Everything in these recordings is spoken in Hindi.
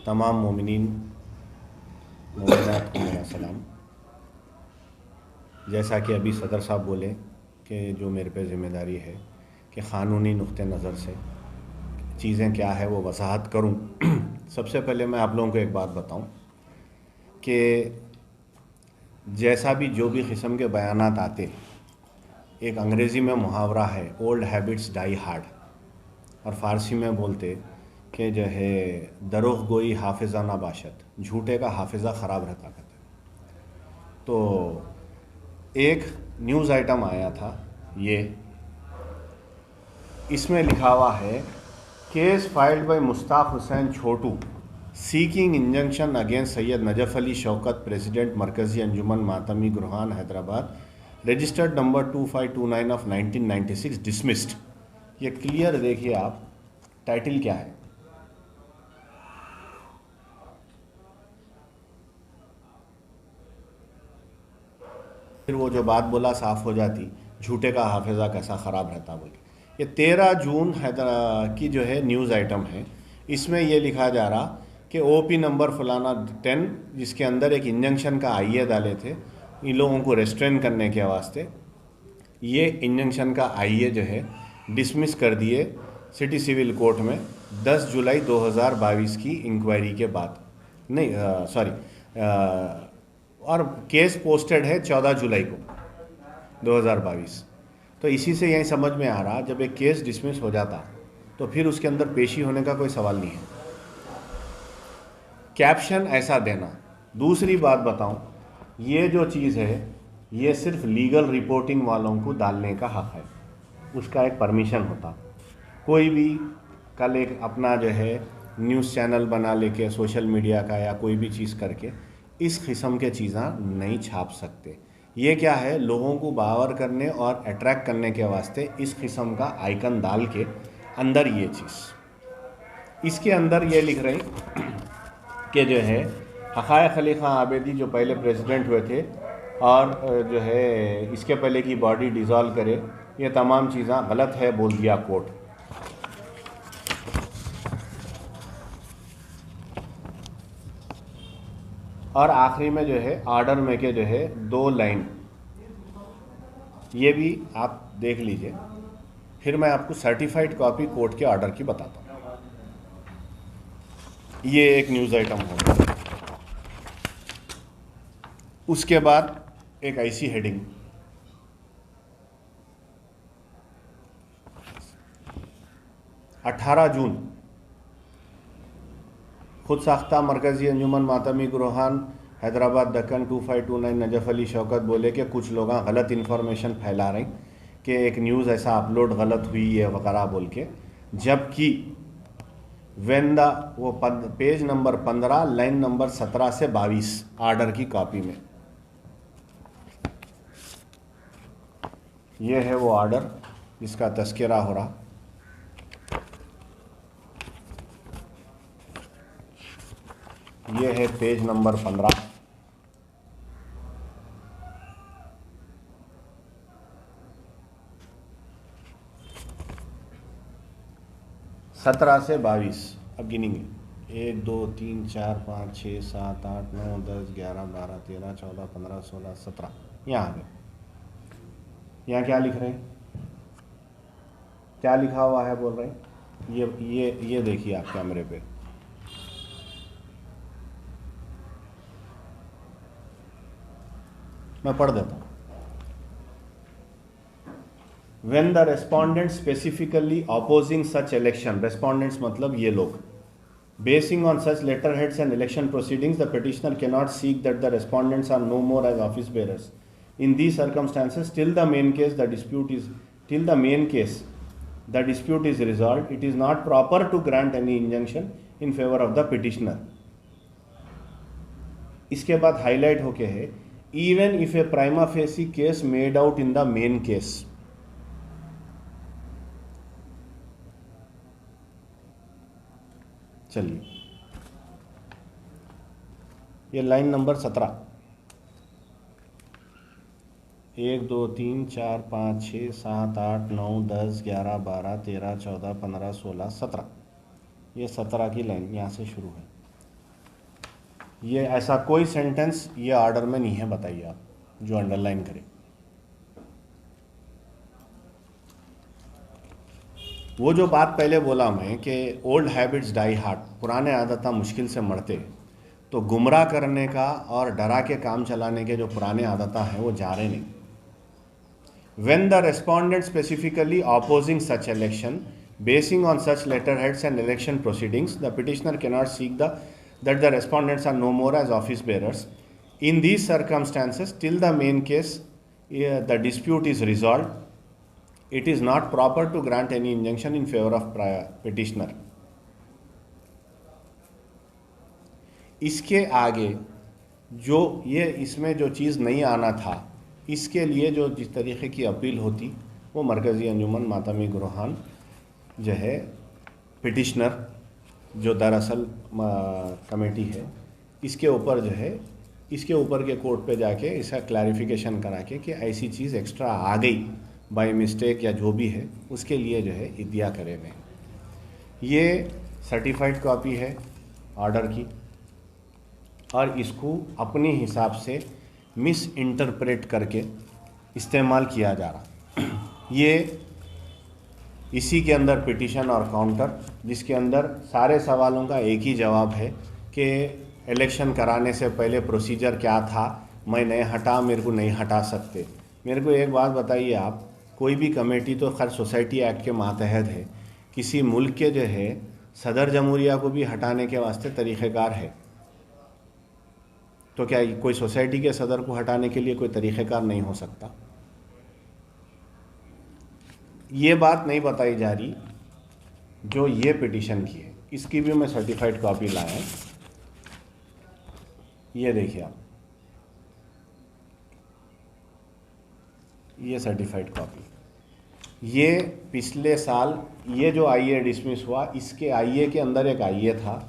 तमाम मोमिनीन मोमिनात को मेरा सलाम। जैसा कि अभी सदर साहब बोले कि जो मेरे पे ज़िम्मेदारी है कि क़ानूनी नुक्ते नज़र से चीज़ें क्या है वो वजाहत करूं। सबसे पहले मैं आप लोगों को एक बात बताऊं कि जैसा भी जो भी किस्म के बयानात आते, एक अंग्रेज़ी में मुहावरा है ओल्ड हैबिट्स डाई हार्ड, और फ़ारसी में बोलते कि जो है दरोग गोई हाफिज़ा ना बाशत, झूठे का हाफिज़ा ख़राब रहता कहते। तो एक न्यूज़ आइटम आया था, ये इसमें लिखा हुआ है case filed by Mushtaq Hussain Chhotu seeking injunction against Syed Najaf Ali Shaukat, president Markazi Anjuman Matami Gurhan Hyderabad, registered number 2529 of 1996, dismissed. ये क्लियर देखिए आप, टाइटल क्या है। फिर वो जो बात बोला साफ हो जाती, झूठे का हाफिज़ा कैसा ख़राब रहता बोल के। ये 13 जून की जो है न्यूज़ आइटम है। इसमें ये लिखा जा रहा कि ओपी नंबर फलाना 10, जिसके अंदर एक इंजंक्शन का आईए डाले थे इन लोगों को रेस्ट्रेन करने के वास्ते, ये इंजंक्शन का आईए जो है डिसमिस कर दिए सिटी सिविल कोर्ट में 10 जुलाई 2022 की इंक्वायरी के बाद। नहीं सॉरी, और केस पोस्टेड है 14 जुलाई को 2022। तो इसी से यही समझ में आ रहा, जब एक केस डिसमिस हो जाता तो फिर उसके अंदर पेशी होने का कोई सवाल नहीं है। कैप्शन ऐसा देना। दूसरी बात बताऊं, ये जो चीज़ है ये सिर्फ लीगल रिपोर्टिंग वालों को डालने का हक़ है, उसका एक परमिशन होता। कोई भी कल एक अपना जो है न्यूज़ चैनल बना लेके सोशल मीडिया का या कोई भी चीज़ करके इस किस्म के चीज़ें नहीं छाप सकते। ये क्या है, लोगों को बावर करने और अट्रैक्ट करने के वास्ते इस किस्म का आइकन डाल के अंदर ये चीज़, इसके अंदर ये लिख रहे कि जो है हक़ाइक़ अली ख़ान आबिदी जो पहले प्रेसिडेंट हुए थे और जो है इसके पहले की बॉडी डिज़ोल्व करे, ये तमाम चीज़ें गलत है बोल दिया कोर्ट। और आखिरी में जो है आर्डर में के जो है 2 लाइन, ये भी आप देख लीजिए, फिर मैं आपको सर्टिफाइड कॉपी कोर्ट के ऑर्डर की बताता हूँ। ये एक न्यूज़ आइटम होगा। उसके बाद एक ऐसी हेडिंग, अठारह जून खुद साख्ता मरकज़ी अंजुमन मातमी गुरहान हैदराबाद दक्कन 2529 नजफ अली शौकत बोले कि कुछ लोग गलत इन्फॉर्मेशन फैला रहे कि एक न्यूज़ ऐसा अपलोड गलत हुई है वगैरह बोल के, जबकि वेंदा वो पेज नंबर 15 लाइन नंबर 17 से 22 आर्डर की कॉपी में ये है वो आर्डर जिसका तस्करा हो रहा। ये है पेज नंबर 15, सत्रह से 22। अब गिनेंगे 1 2 3 4 5 6 7 8 9 10 11 12 13 14 15 16 17। यहाँ आ गए। यहाँ क्या लिख रहे हैं, क्या लिखा हुआ है बोल रहे हैं, ये देखिए आप कैमरे पे। मैं पढ़ देता हूँ। When the respondents specifically opposing such election, respondents मतलब ये लोग, basing on such letterheads and election proceedings, the petitioner cannot seek that the respondents are no more as office bearers. In these circumstances, till the main case the dispute is resolved, it is not proper to grant any injunction in favor of the petitioner. इसके बाद हाईलाइट होके है, even if a prima facie case made out in the main case. चलिए, ये लाइन नंबर 17, 1 2 3 4 5 6 7 8 9 10 11 12 13 14 15 16 17, ये 17 की लाइन यहाँ से शुरू है। ये ऐसा कोई सेंटेंस ये ऑर्डर में नहीं है, बताइए आप जो अंडरलाइन करें। वो जो बात पहले बोला मैं कि ओल्ड हैबिट्स डाई हार्ड, पुराने आदतें मुश्किल से मरते, तो गुमराह करने का और डरा के काम चलाने के जो पुराने आदतें हैं वो जा रहे नहीं। When the respondent specifically opposing such election, basing on such letterheads and election proceedings, the petitioner cannot seek that the respondents are no more as office bearers. In these circumstances, till the main case, the dispute is resolved, it is not proper to grant any injunction in favor of petitioner. इसके आगे जो ये इसमें जो चीज़ नहीं आना था, इसके लिए जो जिस तरीके की अपील होती वो मरकज़ी अंजुमन मातमी गुरहान जो है पिटिशनर जो दरअसल कमेटी है इसके ऊपर जो है इसके ऊपर के कोर्ट पे जाके इसका क्लैरिफिकेशन करा के कि ऐसी चीज़ एक्स्ट्रा आ गई बाय मिस्टेक या जो भी है उसके लिए जो है इदिया करे हुए। ये सर्टिफाइड कॉपी है ऑर्डर की और इसको अपने हिसाब से मिस इंटरप्रेट करके इस्तेमाल किया जा रहा। ये इसी के अंदर पिटीशन और काउंटर जिसके अंदर सारे सवालों का एक ही जवाब है कि इलेक्शन कराने से पहले प्रोसीजर क्या था, मैं नहीं हटा, मेरे को नहीं हटा सकते। मेरे को एक बात बताइए आप, कोई भी कमेटी तो खैर सोसाइटी एक्ट के मातहत है, किसी मुल्क के जो है सदर जमहूरिया को भी हटाने के वास्ते तरीक़ेकार है, तो क्या कोई सोसाइटी के सदर को हटाने के लिए कोई तरीक़ेकार नहीं हो सकता? ये बात नहीं बताई जा रही जो ये पिटीशन की है, इसकी भी मैं सर्टिफाइड कॉपी लाया। ये देखिए आप, ये सर्टिफाइड कॉपी, ये पिछले साल ये जो आईए डिसमिस हुआ, इसके आईए के अंदर एक आईए था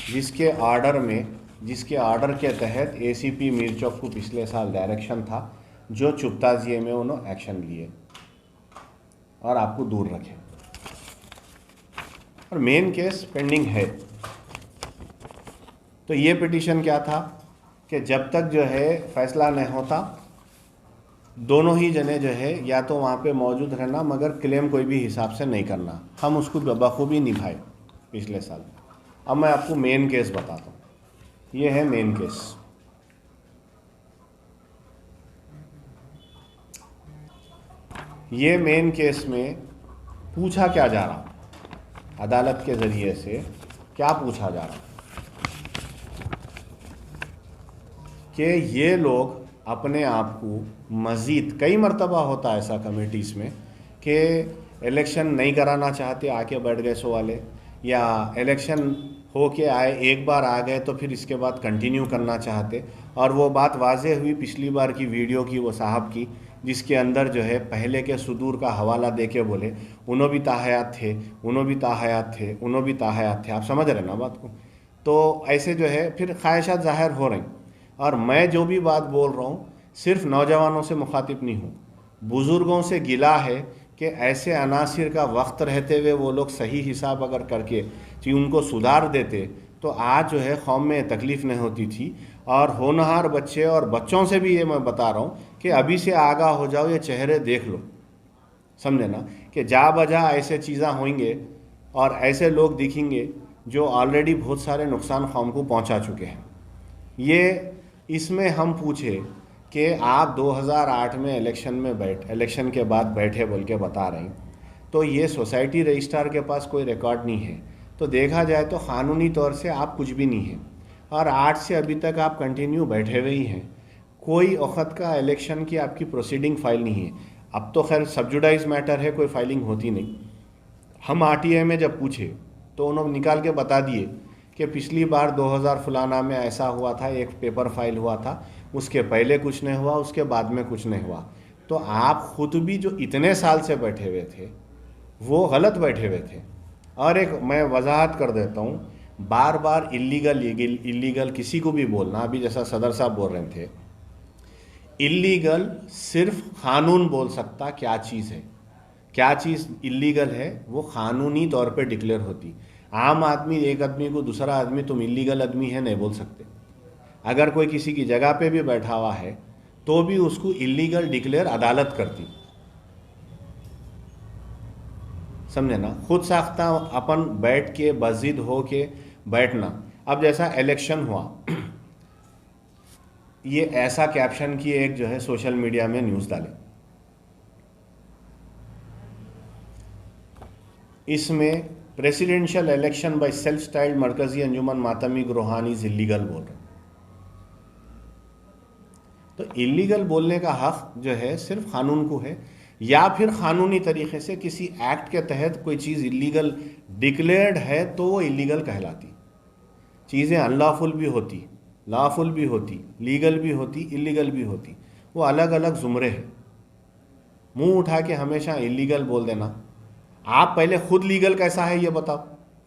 जिसके ऑर्डर के तहत एसीपी मीर चौक को पिछले साल डायरेक्शन था जो चुपताजिए में उन्होंने एक्शन लिए और आपको दूर रखे, और मेन केस पेंडिंग है। तो ये पिटीशन क्या था कि जब तक जो है फैसला नहीं होता दोनों ही जने जो है या तो वहाँ पे मौजूद रहना, मगर क्लेम कोई भी हिसाब से नहीं करना। हम उसको बखूबी निभाए पिछले साल। अब मैं आपको मेन केस बताता हूँ। ये है मेन केस। ये मेन केस में पूछा क्या जा रहा, अदालत के ज़रिए से क्या पूछा जा रहा कि ये लोग अपने आप को मज़ीद, कई मरतबा होता है ऐसा कमेटीज़ में कि इलेक्शन नहीं कराना चाहते, आके बैठ गए सो वाले, या इलेक्शन हो के आए, एक बार आ गए तो फिर इसके बाद कंटिन्यू करना चाहते। और वो बात वाज़े हुई पिछली बार की वीडियो की, वो साहब की, जिसके अंदर जो है पहले के सुदूर का हवाला दे के बोले उन्हों भी ताहयात थे, उन्हों भी ताहयात थे, उन्हों भी ताहयात थे। आप समझ रहे ना बात को? तो ऐसे जो है फिर ख्वाहिशात ज़ाहिर हो रही। और मैं जो भी बात बोल रहा हूँ सिर्फ नौजवानों से मुखातिब नहीं हूँ, बुज़ुर्गों से गिला है कि ऐसे अनासिर का वक्त रहते हुए वो लोग सही हिसाब अगर करके कि उनको सुधार देते तो आज जो है कौम में तकलीफ़ नहीं होती थी। और होनहार बच्चे और बच्चों से भी ये मैं बता रहा हूँ कि अभी से आगाह हो जाओ, ये चेहरे देख लो, समझे ना, कि जा बजा ऐसे चीज़ें होंगे और ऐसे लोग दिखेंगे जो ऑलरेडी बहुत सारे नुकसान कौम को पहुँचा चुके हैं। ये इसमें हम पूछे कि आप 2008 में इलेक्शन के बाद बैठे बोल के बता रहे हैं, तो ये सोसाइटी रजिस्ट्रार के पास कोई रिकॉर्ड नहीं है, तो देखा जाए तो क़ानूनी तौर से आप कुछ भी नहीं हैं। और 8 से अभी तक आप कंटिन्यू बैठे हुए ही हैं, कोई वक़्त का इलेक्शन की आपकी प्रोसीडिंग फाइल नहीं है। अब तो खैर सब्जुडाइज मैटर है, कोई फाइलिंग होती नहीं। हम आरटीआई में जब पूछे तो उन्होंने निकाल के बता दिए कि पिछली बार 2000 फलाना में ऐसा हुआ था, एक पेपर फाइल हुआ था, उसके पहले कुछ नहीं हुआ, उसके बाद में कुछ नहीं हुआ। तो आप ख़ुद भी जो इतने साल से बैठे हुए थे वो गलत बैठे हुए थे। और एक मैं वजाहत कर देता हूँ, बार बार इल्लीगल किसी को भी बोलना, अभी जैसा सदर साहब बोल रहे थे, इल्लीगल सिर्फ कानून बोल सकता क्या चीज़ है, क्या चीज़ इल्लीगल है, वो कानूनी तौर पे डिक्लेयर होती। आम आदमी, एक आदमी को दूसरा आदमी तुम इल्लीगल आदमी है नहीं बोल सकते। अगर कोई किसी की जगह पे भी बैठा हुआ है तो भी उसको इलीगल डिक्लेयर अदालत करती, समझे ना। खुद साख्ता अपन बैठ के बजिद हो के बैठना। अब जैसा इलेक्शन हुआ, ये ऐसा कैप्शन की एक जो है सोशल मीडिया में न्यूज़ डाले, इसमें presidential election by self styled मरकजी अंजुमन मातमी रूहानी इज इलीगल बोल रहे। तो इलीगल बोलने का हक जो है सिर्फ कानून को है, या फिर कानूनी तरीके से किसी एक्ट के तहत कोई चीज़ इलीगल डिक्लेयर्ड है तो वो इलीगल कहलाती। चीज़ें अनलॉफुल भी होती, लॉफुल भी होती, लीगल भी होती, इलीगल भी होती, वो अलग अलग जुमरे हैं। मुंह उठा के हमेशा इलीगल बोल देना। आप पहले खुद लीगल कैसा है ये बताओ।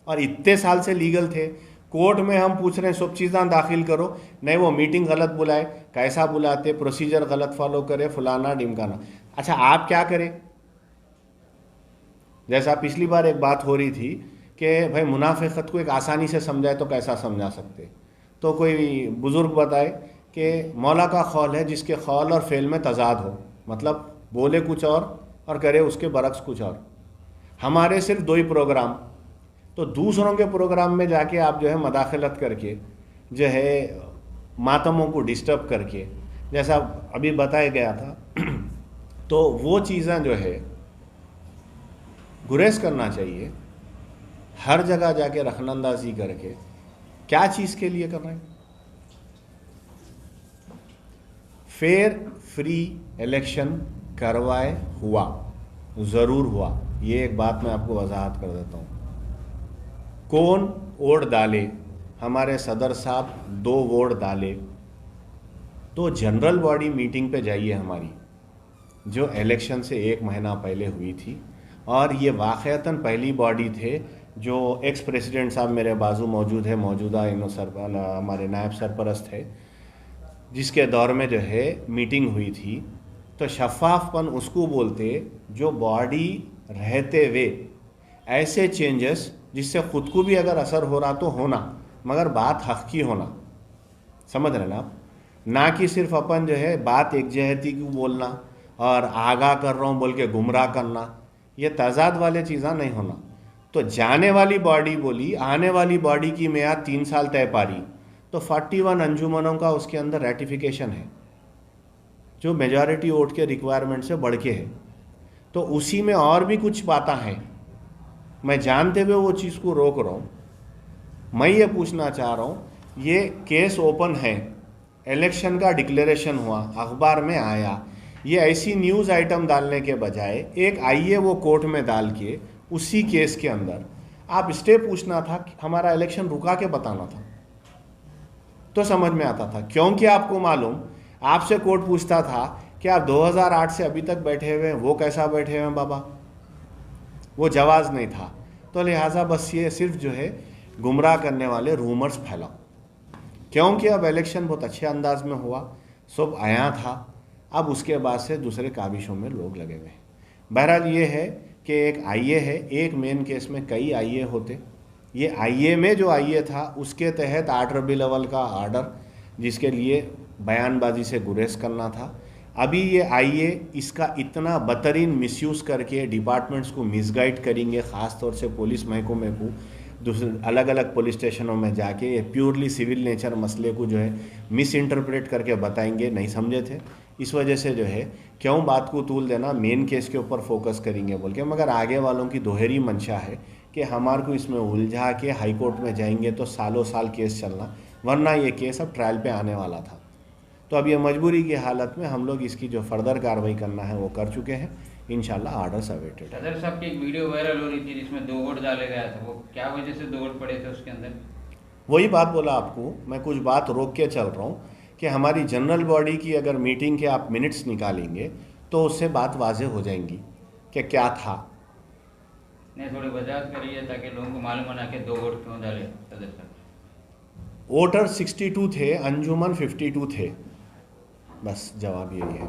और इतने साल से लीगल थे, कोर्ट में हम पूछ रहे हैं सब चीज़ें दाखिल करो, नहीं वो मीटिंग गलत बुलाए, कैसा बुलाते, प्रोसीजर गलत फॉलो करे, फलाना ढिमकाना। अच्छा आप क्या करें? जैसा पिछली बार एक बात हो रही थी कि भाई मुनाफिकत को एक आसानी से समझाए तो कैसा समझा सकते, तो कोई बुज़ुर्ग बताए कि मौला का खौल है जिसके खौल और फेल में तजाद हो, मतलब बोले कुछ और करे उसके बरक्स कुछ और। हमारे सिर्फ 2 ही प्रोग्राम, तो दूसरों के प्रोग्राम में जाके आप जो है मदाखलत करके जो है मातमों को डिस्टर्ब करके, जैसा अभी बताया गया था तो वो चीज़ें जो है गुरेज करना चाहिए। हर जगह जाके रखनंदाजी करके क्या चीज़ के लिए कर रहे हैं? फेयर फ्री इलेक्शन करवाए हुआ, ज़रूर हुआ, ये एक बात मैं आपको वजाहत कर देता हूँ। कौन वोट डाले? हमारे सदर साहब 2 वोट डाले, तो जनरल बॉडी मीटिंग पे जाइए हमारी, जो इलेक्शन से 1 महीना पहले हुई थी, और ये वाक़तन पहली बॉडी थे जो एक्स प्रेसिडेंट साहब मेरे बाजू मौजूद है, मौजूदा हमारे नायब सरपरस्त है, जिसके दौर में जो है मीटिंग हुई थी। तो शफाफपन उसको बोलते जो बॉडी रहते हुए ऐसे चेंजेस जिससे ख़ुद को भी अगर असर हो रहा तो होना, मगर बात हक़ की होना, समझ रहे ना आप? ना कि सिर्फ अपन जो है बात एकजहती की बोलना और आगाह कर रहा हूँ बोल के गुमराह करना, ये तजाद वाले चीज़ें नहीं होना। तो जाने वाली बॉडी बोली, आने वाली बॉडी की मियाद 3 साल तय पारी, तो 41 अंजुमनों का उसके अंदर रेटिफिकेशन है जो मेजॉरिटी वोट के रिक्वायरमेंट से बढ़ के है। तो उसी में और भी कुछ बातें हैं, मैं जानते हुए वो चीज़ को रोक रहा हूँ। मैं ये पूछना चाह रहा हूँ, ये केस ओपन है, इलेक्शन का डिक्लेरेशन हुआ, अखबार में आया, ये ऐसी न्यूज़ आइटम डालने के बजाय एक आइए वो कोर्ट में डाल के उसी केस के अंदर आप स्टे पूछना था कि हमारा इलेक्शन रुका के बताना था, तो समझ में आता था। क्योंकि आपको मालूम, आपसे कोर्ट पूछता था कि आप 2008 से अभी तक बैठे हुए हैं, वो कैसा बैठे हुए हैं बाबा, वो जवाज़ नहीं था। तो लिहाजा बस ये सिर्फ जो है गुमराह करने वाले रूमर्स फैलाओ, क्योंकि अब इलेक्शन बहुत अच्छे अंदाज में हुआ, सब आया था, अब उसके बाद से दूसरे काबिशों में लोग लगे हुए हैं। बहरहाल ये है कि एक आईए है, एक मेन केस में कई आईए होते, ये आईए में जो आईए था उसके तहत 8 रबी अव्वल का आर्डर, जिसके लिए बयानबाजी से गुरेज करना था। अभी ये आईए इसका इतना बदतरीन मिसयूज़ करके डिपार्टमेंट्स को मिसगाइड करेंगे, ख़ास तौर से पुलिस महकमे को दूसरे अलग अलग पुलिस स्टेशनों में जाके ये प्योरली सिविल नेचर मसले को जो है मिस इंटरप्रेट करके बताएंगे, नहीं समझे थे, इस वजह से जो है क्यों बात को तूल देना, मेन केस के ऊपर फोकस करेंगे बोल के। मगर आगे वालों की दोहरी मंशा है कि हमारे को इसमें उलझा के हाई कोर्ट में जाएंगे तो सालों साल केस चलना, वरना ये केस अब ट्रायल पे आने वाला था। तो अब ये मजबूरी की हालत में हम लोग इसकी जो फर्दर कार्रवाई करना है वो कर चुके हैं, इंशाल्लाह ऑर्डर्स अवेटेड। सदर साहब की एक वीडियो वायरल हो रही थी जिसमें 2 वोट डाले गया था, वो क्या वजह से 2 वोट पड़े थे उसके अंदर? वही बात बोला आपको, मैं कुछ बात रोक के चल रहा हूँ कि हमारी जनरल बॉडी की अगर मीटिंग के आप मिनट्स निकालेंगे तो उससे बात वाज़ेह हो जाएंगी कि क्या था। नहीं, थोड़ी वजाहत करिए ताकि लोगों को मालूम होना कि 2 वोट क्यों डाले सदर साहब। वोटर 62 थे, अंजुमन 52 थे, बस जवाब यही है।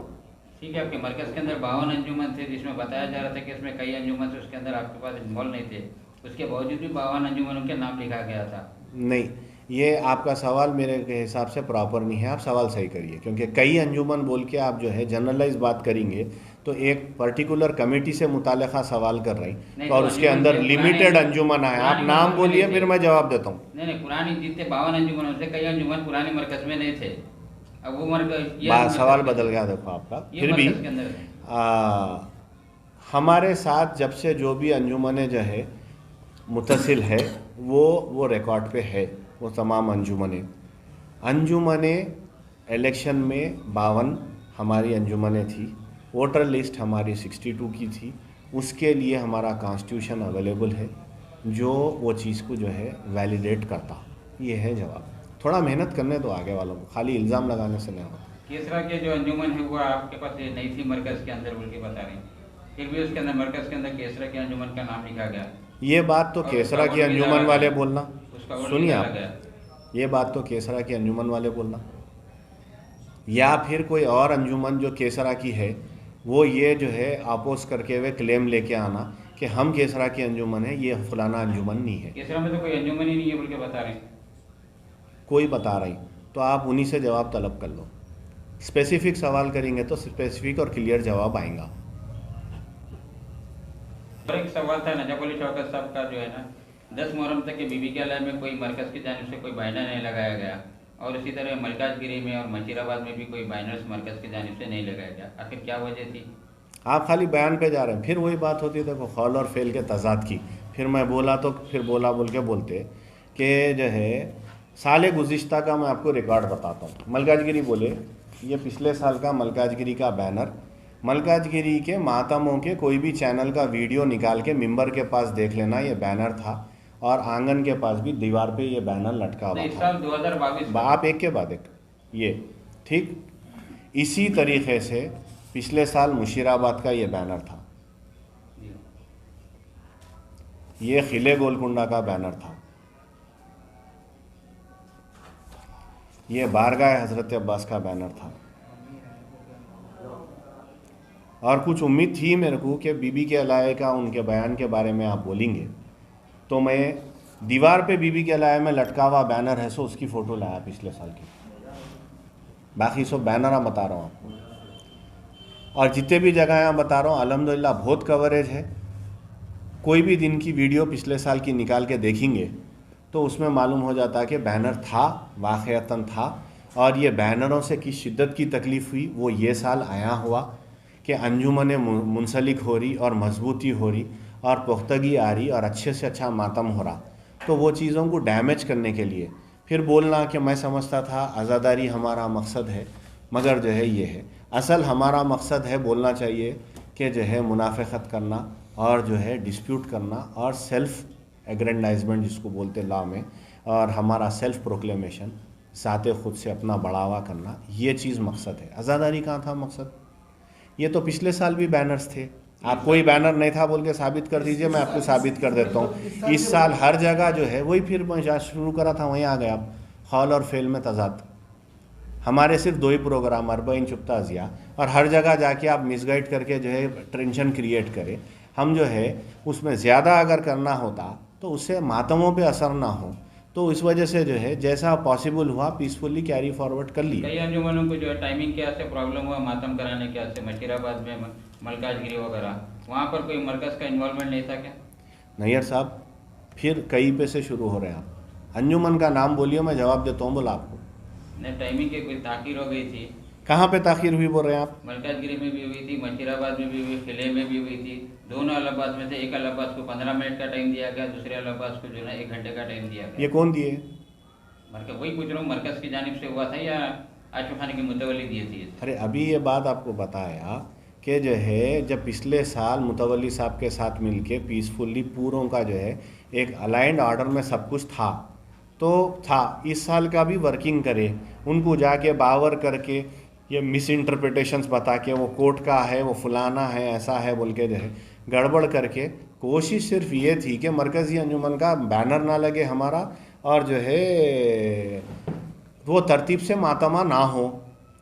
ठीक है, आपके मरकज़ के अंदर 52 अंजुमन थे, जिसमें बताया जा रहा था कि इसमें कई अंजुमन उसके अंदर आपके पास इन्वॉल्व नहीं थे, उसके बावजूद भी 52 अंजुमनों के नाम लिखा गया था। नहीं, ये आपका सवाल मेरे के हिसाब से प्रॉपर नहीं है, आप सवाल सही करिए, क्योंकि कई अंजुमन बोल के आप जो है जनरलाइज बात करेंगे तो एक पर्टिकुलर कमेटी से मुताल्लिक़ा सवाल कर रही नहीं और तो उसके अंजुमन अंदर के लिमिटेड अंजुमन है। आप पुरानी नाम मरकज़ में बोलिए नहीं फिर थे। मैं जवाब देता हूँ। नहीं पुरानी जितने 52 अंजुमन होते कई अंजुमन पुराने मरकज़ में नहीं थे। अब वो मरकज़ ये बात मरकज़ सवाल में बदल थे। गया देखो आपका। ये फिर भी मरकज़ के अंदर थे। हमारे साथ जब से जो भी अंजुमने जो है मुतसिल है वो रिकॉर्ड पे है, वो तमाम अंजुमने इलेक्शन में 52 हमारी अंजुमने थी, वोटर लिस्ट हमारी 62 की थी, उसके लिए हमारा कॉन्स्टिट्यूशन अवेलेबल है जो वो चीज़ को जो है वैलिडेट करता। ये है जवाब। थोड़ा मेहनत करने दो आगे वालों को, खाली इल्ज़ाम लगाने से नहीं होता। केसरा के जो अंजुमन है वो आपके पास ये नहीं थी मरकज़ के अंदर बोल के बता रहे हैं, फिर भी उसके अंदर मरकज़ के अंदर केसरा के अंजुमन का नाम लिखा गया। ये बात तो और केसरा उसका की वोट भी अंजुमन डाला वाले गया। बोलना, उसका वोट भी सुनिए डाला आप, गया। ये बात तो केसरा की अंजुमन वाले बोलना, या फिर कोई और अंजुमन जो केसरा की है वो ये जो है अपोज करके हुए क्लेम लेके आना कि हम केसरा की अंजुमन है, ये फलाना अंजुमन नहीं है। केसरा में तो कोई अंजुमन ही नहीं है बोल के बता रहे हैं। कोई बता रही तो आप उन्हीं से जवाब तलब कर लो। स्पेसिफिक सवाल करेंगे तो स्पेसिफिक और क्लियर जवाब आएगा। और एक सवाल था नजफ अली शौकत साहब का जो है ना, 10 मुहर्रम तक के बीबी के अलावा में कोई मरकज़ की जानिब से कोई बैनर नहीं लगाया गया, और इसी तरह मलकाजगिरी में और मशीराबाद में भी कोई बैनर्स मरकज़ की जानिब से नहीं लगाया गया। आखिर क्या वजह थी? आप खाली बयान पे जा रहे हैं, फिर वही बात होती है देखो खौल और फेल के तजाद की। फिर मैं बोला तो फिर बोला बोल के बोलते कि जो है साल गुज़िश्ता का मैं आपको रिकॉर्ड बताता हूँ। मलकाजगिरी बोले, ये पिछले साल का मलकाजगिरी का बैनर, मलकाजगिरी के मातमों के कोई भी चैनल का वीडियो निकाल के मिंबर के पास देख लेना, ये बैनर था, और आंगन के पास भी दीवार पे ये बैनर लटका हुआ इस था। साल 2022 आप एक के बाद एक, ये ठीक इसी तरीके से पिछले साल मुशीराबाद का ये बैनर था, ये खिले गोलकुंडा का बैनर था, ये बारगाह हज़रत अब्बास का बैनर था। और कुछ उम्मीद थी मेरे को कि बीबी के अलाए का उनके बयान के बारे में आप बोलेंगे, तो मैं दीवार पे बीबी के अलाए में लटका हुआ बैनर है सो उसकी फ़ोटो लाया पिछले साल की। बाकी सब बैनर आप बता रहा हूँ आपको, और जितने भी जगह यहाँ बता रहा हूँ अल्हम्दुलिल्लाह बहुत कवरेज है। कोई भी दिन की वीडियो पिछले साल की निकाल के देखेंगे तो उसमें मालूम हो जाता है कि बैनर था, वाक़अतन था, और ये बैनरों से किस शिद्दत की तकलीफ़ हुई वो ये साल आया हुआ कि अंजुमन मुंसलिक हो रही और मजबूती हो रही और पुख्तगी आ रही और अच्छे से अच्छा मातम हो रहा। तो वो चीज़ों को डैमेज करने के लिए फिर बोलना कि मैं समझता था आज़ादारी हमारा मकसद है, मगर जो है ये है असल हमारा मकसद है, बोलना चाहिए कि जो है मुनाफ़िक़त करना और जो है डिस्प्यूट करना और सेल्फ़ एग्रेंडाइजमेंट जिसको बोलते लॉ में, और हमारा सेल्फ़ प्रोक्लेमेशन, ज़ाते ख़ुद से अपना बढ़ावा करना, ये चीज़ मकसद है। आज़ादारी कहाँ था मकसद? ये तो पिछले साल भी बैनर्स थे। आप कोई बैनर नहीं था बोल के साबित कर दीजिए, मैं आपको साबित कर देता हूँ। इस साल हर जगह जो है वही, फिर मैं जहाँ शुरू करा था वहीं आ गया आप, खौल और फेल में तजाद। हमारे सिर्फ 2 ही प्रोग्राम, अरबईन चुप्ता ज़िया, और हर जगह जाके आप मिसगाइड करके जो है टेंशन क्रिएट करें। हम जो है उसमें ज़्यादा अगर करना होता तो उससे मातमों पे असर ना हो, तो इस वजह से जो है जैसा पॉसिबल हुआ पीसफुली कैरी फॉरवर्ड कर लिया। कई अंजुमनों को जो है टाइमिंग के से प्रॉब्लम हुआ मातम कराने के से, मशीराबाद में मलकाजगिरी वगैरह, वहाँ पर कोई मरकज़ का इन्वॉल्वमेंट नहीं था क्या? नैयर साहब फिर कई पे से शुरू हो रहे हैं आप। अंजुमन का नाम बोलिए, मैं जवाब देता हूँ। बोला आपको नहीं, टाइमिंग की कोई ताख़ीर हो गई थी। कहाँ पे ताख़ीर हुई बोल रहे हैं आप? मलकाजगिरी में भी हुई थी, मशीराबाद में भी हुई, किले में भी हुई थी। दोनों अलाहाबाद में थे। एक अलाहाबाद को 15 मिनट का टाइम दिया गया, दूसरे अलाहाबाद को जो है 1 घंटे का टाइम दिया गया। ये कौन दिए? मरकज़ वही पूछ रहा हूँ, मरकज़ की जानिब से हुआ था या आशिफ खान की मुतवली दिए थी? अरे अभी ये बात आपको बताया कि जो है जब पिछले साल मुतवली साहब के साथ मिलके पीसफुली पूरों का जो है एक अलाइंड ऑर्डर में सब कुछ था, तो था इस साल का भी वर्किंग करे, उनको जाके बावर करके ये मिस इंटरप्रिटेशंस बता के वो कोर्ट का है, वो फलाना है, ऐसा है बोल के जो है गड़बड़ करके, कोशिश सिर्फ ये थी कि मरकज़ी अंजुमन का बैनर ना लगे हमारा, और जो है वो तरतीब से मातमा ना हो,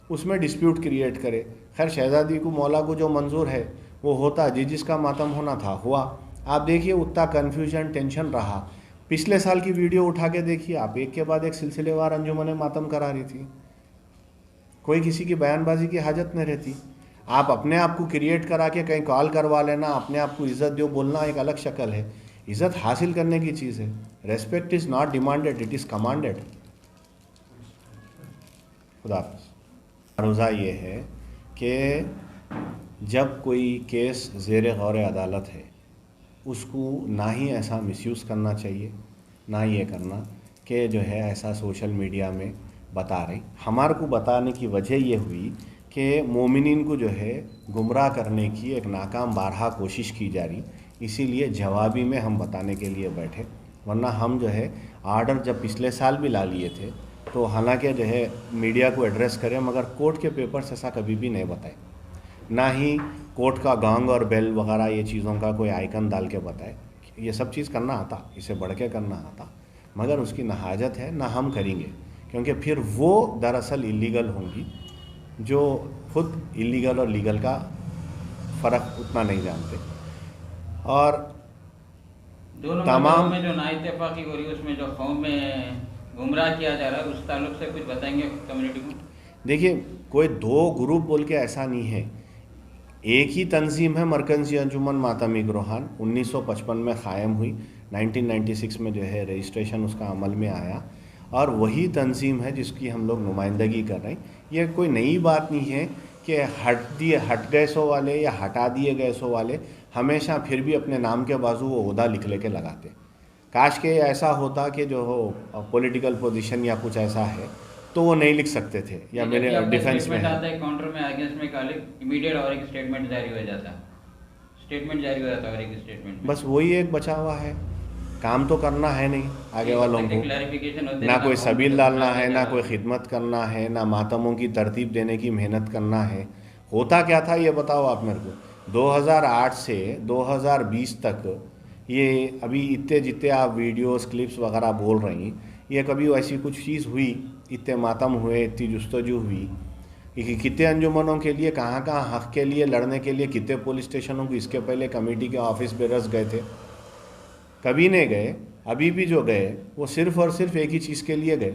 उसमें डिस्प्यूट क्रिएट करे। खैर शहज़ादी को मौला को जो मंजूर है वो होता, जिसका मातम होना था हुआ। आप देखिए उतना कन्फ्यूजन टेंशन रहा, पिछले साल की वीडियो उठा के देखिए आप, एक के बाद एक सिलसिलेवार अंजुमन मातम करा रही थी, कोई किसी की बयानबाजी की हाजत नहीं रहती। आप अपने आप को क्रिएट करा के कहीं कॉल करवा लेना, अपने आप को इज़्ज़त दो बोलना एक अलग शक्ल है। इज़्ज़त हासिल करने की चीज़ है। Respect is not demanded, it is commanded. खुदा हाफ़िज़। रोज़ा ये है कि जब कोई केस ज़ेर गौर अदालत है उसको ना ही ऐसा मिसयूज़ करना चाहिए, ना ये करना कि जो है ऐसा सोशल मीडिया में बता रहे। हमारे को बताने की वजह ये हुई कि मोमिनीन को जो है गुमराह करने की एक नाकाम बारहा कोशिश की जा रही, इसीलिए जवाबी में हम बताने के लिए बैठे। वरना हम जो है आर्डर जब पिछले साल भी ला लिए थे तो हालांकि जो है मीडिया को एड्रेस करें, मगर कोर्ट के पेपर्स ऐसा कभी भी नहीं बताए, ना ही कोर्ट का गॉन्ग और बेल वगैरह ये चीज़ों का कोई आइकन डाल के बताए। ये सब चीज़ करना आता, इसे बढ़ के करना आता, मगर उसकी ना हाजत है ना हम करेंगे, क्योंकि फिर वो दरअसल इलीगल होंगी जो खुद इलीगल और लीगल का फ़र्क उतना नहीं जानते। और दोनों तमाम में जो नाइतफाकी हो रही है उसमें जो कौम में गुमराह किया जा रहा है उस ताल्लुक से कुछ बताएंगे कम्युनिटी को? देखिए, कोई दो ग्रुप बोल के ऐसा नहीं है, एक ही तंजीम है मरकज़ी अंजुमन मातमी गिरोहान, 1955 में क़ायम हुई, 1996 में जो है रजिस्ट्रेशन उसका अमल में आया, और वही तंजीम है जिसकी हम लोग नुमाइंदगी कर रहे हैं। ये कोई नई बात नहीं है कि हट गए सो वाले या हटा दिए गए सो वाले हमेशा फिर भी अपने नाम के बाजू वो ओहदा लिख लेके लगाते। काश के ऐसा होता कि जो हो पॉलिटिकल पोजीशन या कुछ ऐसा है तो वो नहीं लिख सकते थे, या मेरे डिफेंस में है। काउंटर में अगेंस्ट में इमीडिएट और एक स्टेटमेंट जारी हो जाता, स्टेटमेंट जारी हो जाता और एक स्टेटमेंट, बस वही एक बचा हुआ है। काम तो करना है नहीं आगे वालों को, ना कोई सबील डालना है, ना कोई खिदमत करना है, ना मातमों की तरतीब देने की मेहनत करना है। होता क्या था ये बताओ आप मेरे को। 2008 से 2020 तक ये अभी इतने जितने आप वीडियोस क्लिप्स वगैरह बोल रही, ये कभी ऐसी कुछ चीज़ हुई, इतने मातम हुए, इतनी जुस्तजू हुई कि कितने अंजुमनों के लिए कहाँ कहाँ हक़ के लिए लड़ने के लिए कितने पुलिस स्टेशनों को इसके पहले कमेटी के ऑफिस पे रस गए थे? कभी नहीं गए। अभी भी जो गए वो सिर्फ़ और सिर्फ एक ही चीज़ के लिए गए,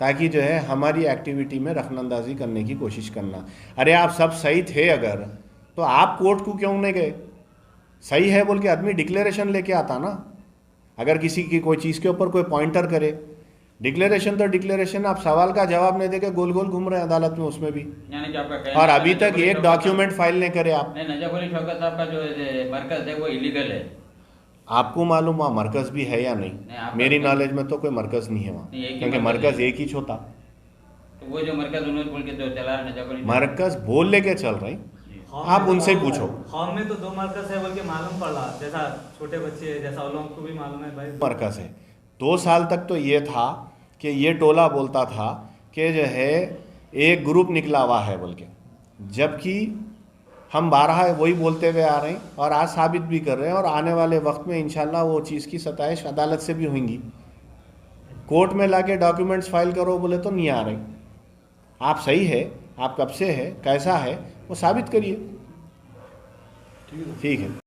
ताकि जो है हमारी एक्टिविटी में रखनंदाजी करने की कोशिश करना। अरे आप सब सही थे अगर, तो आप कोर्ट को क्यों नहीं गए? सही है बोल के आदमी डिक्लेरेशन लेके आता ना। अगर किसी की कोई चीज़ के ऊपर कोई पॉइंटर करे, डिक्लेरेशन तो डिक्लेरेशन, आप सवाल का जवाब नहीं देके गोल गोल घूम रहे हैं अदालत में उसमें भी, और अभी तक एक डॉक्यूमेंट फाइल नहीं करे आप। नजफ अली शौकत साहब का जो मरकज है वो इलीगल है। आपको मालूम वहाँ मरकज़ भी है या नहीं? मेरी नॉलेज में तो कोई मरकज़ नहीं है वहाँ, क्योंकि मरकज़ एक ही छोटा। तो वो जो मरकज़ उन्होंने बोल के जो चला नजफ अली मरकज़ बोल लेके चल रही, आप उनसे पूछो। कौम में तो 2 मरकज़ है बोल के मालूम पड़ा, जैसा छोटे बच्चे है जैसा लोगों को भी मालूम है भाई। मरकज़ है। 2 साल तक तो ये था कि ये टोला बोलता था कि जो है एक ग्रुप निकला हुआ है बोल के, जबकि हम 12 वही बोलते हुए आ रहे हैं और आज साबित भी कर रहे हैं, और आने वाले वक्त में इंशाल्लाह वो चीज़ की सताइश अदालत से भी होंगी। कोर्ट में लाके डॉक्यूमेंट्स फाइल करो बोले तो नहीं आ रही। आप सही है, आप कब से है, कैसा है, वो साबित करिए। ठीक है।